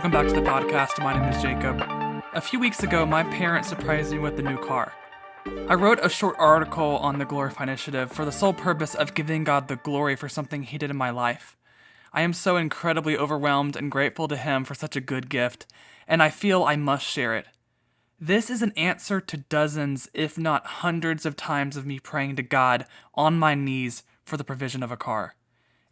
welcome back to the podcast. My name is Jacob. A few weeks ago, my parents surprised me with a new car. I wrote a short article on the Glorify Initiative for the sole purpose of giving God the glory for something He did in my life. I am so incredibly overwhelmed and grateful to Him for such a good gift, and I feel I must share it. This is an answer to dozens, if not hundreds of times of me praying to God on my knees for the provision of a car.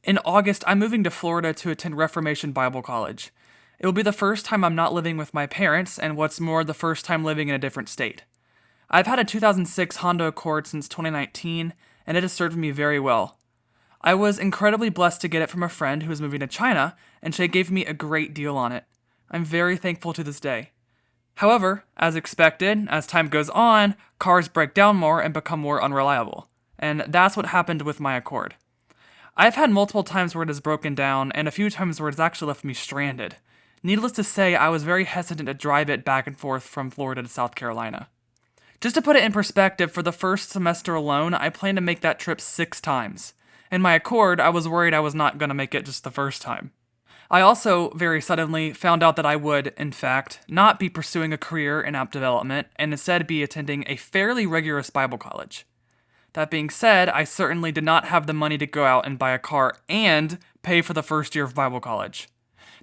In August, I'm moving to Florida to attend Reformation Bible College. It will be the first time I'm not living with my parents, and what's more, the first time living in a different state. I've had a 2006 Honda Accord since 2019, and it has served me very well. I was incredibly blessed to get it from a friend who was moving to China, and she gave me a great deal on it. I'm very thankful to this day. However, as expected, as time goes on, cars break down more and become more unreliable. And that's what happened with my Accord. I've had multiple times where it has broken down, and a few times where it's actually left me stranded. Needless to say, I was very hesitant to drive it back and forth from Florida to South Carolina. Just to put it in perspective, for the first semester alone, I planned to make that trip 6 times. In my Accord, I was worried I was not going to make it just the first time. I also, very suddenly, found out that I would, in fact, not be pursuing a career in app development, and instead be attending a fairly rigorous Bible college. That being said, I certainly did not have the money to go out and buy a car and pay for the first year of Bible college.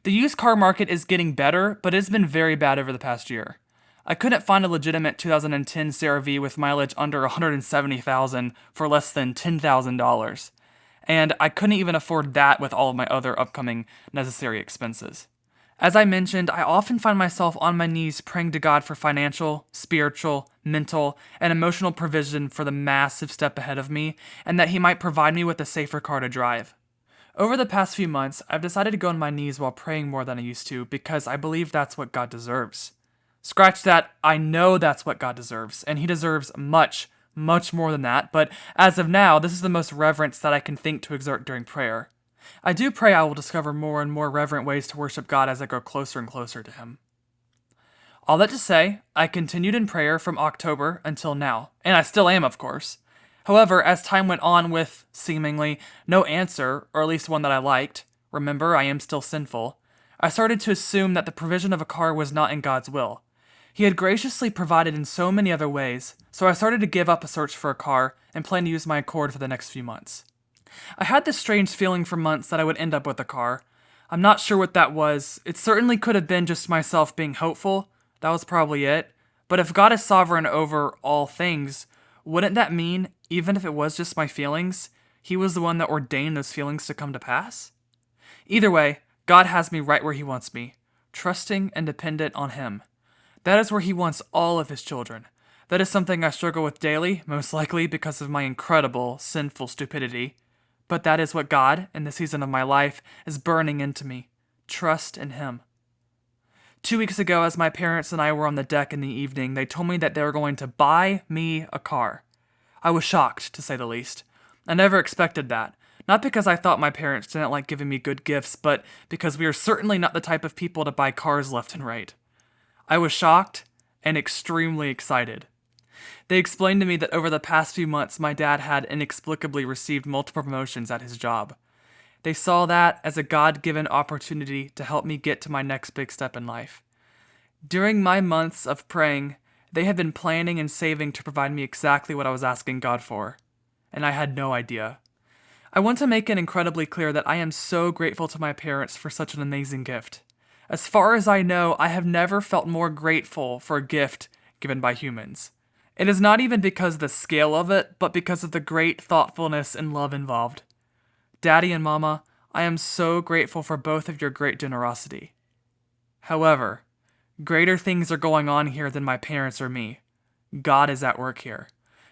The used car market is getting better, but it's been very bad over the past year. I couldn't find a legitimate 2010 CR-V with mileage under $170,000 for less than $10,000. And I couldn't even afford that with all of my other upcoming necessary expenses. As I mentioned, I often find myself on my knees praying to God for financial, spiritual, mental, and emotional provision for the massive step ahead of me, and that He might provide me with a safer car to drive. Over the past few months, I've decided to go on my knees while praying more than I used to because I believe that's what God deserves. Scratch that, I know that's what God deserves, and He deserves much, much more than that, but as of now, this is the most reverence that I can think to exert during prayer. I do pray I will discover more and more reverent ways to worship God as I grow closer and closer to Him. All that to say, I continued in prayer from October until now, and I still am, of course. However, as time went on with, seemingly, no answer, or at least one that I liked, remember, I am still sinful, I started to assume that the provision of a car was not in God's will. He had graciously provided in so many other ways, so I started to give up a search for a car and plan to use my Accord for the next few months. I had this strange feeling for months that I would end up with a car. I'm not sure what that was. It certainly could have been just myself being hopeful. That was probably it. But if God is sovereign over all things, wouldn't that mean, even if it was just my feelings, He was the one that ordained those feelings to come to pass? Either way, God has me right where He wants me, trusting and dependent on Him. That is where He wants all of His children. That is something I struggle with daily, most likely because of my incredible, sinful stupidity. But that is what God, in the season of my life, is burning into me. Trust in Him. 2 weeks ago, as my parents and I were on the deck in the evening, they told me that they were going to buy me a car. I was shocked, to say the least. I never expected that. Not because I thought my parents didn't like giving me good gifts, but because we are certainly not the type of people to buy cars left and right. I was shocked and extremely excited. They explained to me that over the past few months, my dad had inexplicably received multiple promotions at his job. They saw that as a God-given opportunity to help me get to my next big step in life. During my months of praying, they had been planning and saving to provide me exactly what I was asking God for, and I had no idea. I want to make it incredibly clear that I am so grateful to my parents for such an amazing gift. As far as I know, I have never felt more grateful for a gift given by humans. It is not even because of the scale of it, but because of the great thoughtfulness and love involved. Daddy and Mama, I am so grateful for both of your great generosity. However, greater things are going on here than my parents or me. God is at work here.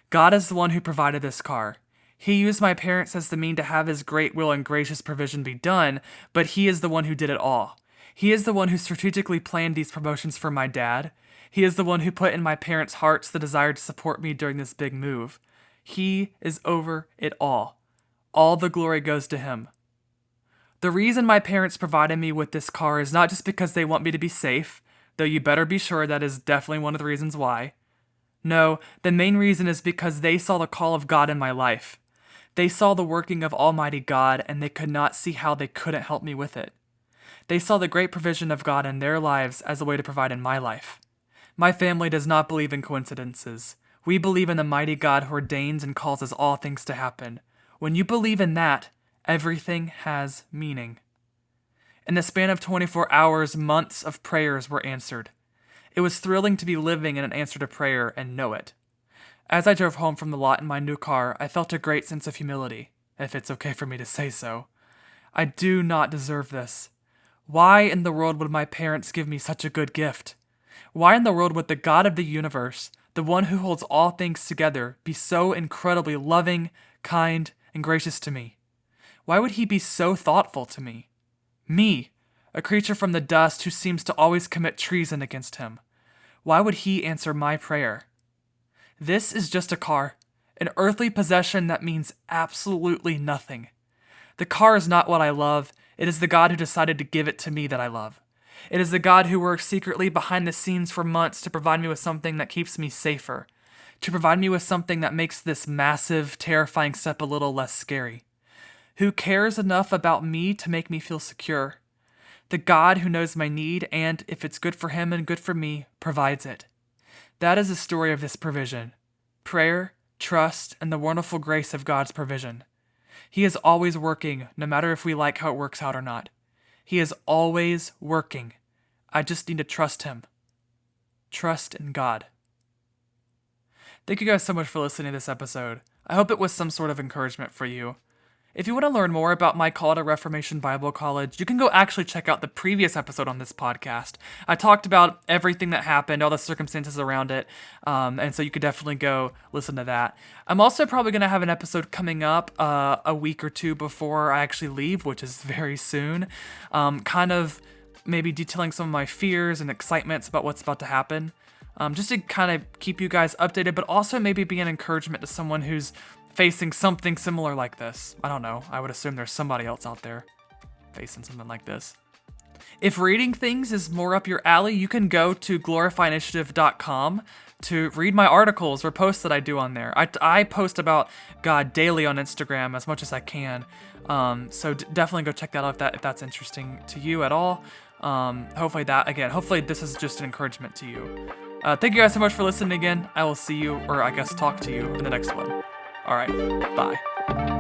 God is the one who provided this car. He used my parents as the mean to have His great will and gracious provision be done, but He is the one who did it all. He is the one who strategically planned these promotions for my dad. He is the one who put in my parents' hearts the desire to support me during this big move. He is over it all. All the glory goes to Him. The reason my parents provided me with this car is not just because they want me to be safe, though you better be sure that is definitely one of the reasons why. No, the main reason is because they saw the call of God in my life. They saw the working of Almighty God, and they could not see how they couldn't help me with it. They saw the great provision of God in their lives as a way to provide in my life. My family does not believe in coincidences. We believe in the mighty God who ordains and causes all things to happen. When you believe in that, everything has meaning. In the span of 24 hours, months of prayers were answered. It was thrilling to be living in an answer to prayer and know it. As I drove home from the lot in my new car, I felt a great sense of humility, if it's okay for me to say so. I do not deserve this. Why in the world would my parents give me such a good gift? Why in the world would the God of the universe, the one who holds all things together, be so incredibly loving, kind, and gracious to me? Why would he be so thoughtful to me? Me, a creature from the dust who seems to always commit treason against him. Why would he answer my prayer? This is just a car, an earthly possession that means absolutely nothing. The car is not what I love. It is the God who decided to give it to me that I love. It is the God who works secretly behind the scenes for months to provide me with something that keeps me safer, to provide me with something that makes this massive, terrifying step a little less scary. Who cares enough about me to make me feel secure. The God who knows my need and, if it's good for him and good for me, provides it. That is the story of this provision. Prayer, trust, and the wonderful grace of God's provision. He is always working, no matter if we like how it works out or not. He is always working. I just need to trust him. Trust in God. Thank you guys so much for listening to this episode. I hope it was some sort of encouragement for you. If you want to learn more about my call to Reformation Bible College, you can go actually check out the previous episode on this podcast. I talked about everything that happened, all the circumstances around it, and so you could definitely go listen to that. I'm also probably going to have an episode coming up a week or two before I actually leave, which is very soon, kind of maybe detailing some of my fears and excitements about what's about to happen, just to kind of keep you guys updated, but also maybe be an encouragement to someone who's facing something similar like this. I don't know. I would assume there's somebody else out there facing something like this. If reading things is more up your alley, you can go to glorifyinitiative.com to read my articles or posts that I do on there. I post about God daily on Instagram as much as I can. So definitely go check that out if that's interesting to you at all. Hopefully this is just an encouragement to you. Thank you guys so much for listening again. I will see you, or I guess talk to you in the next one. All right, bye.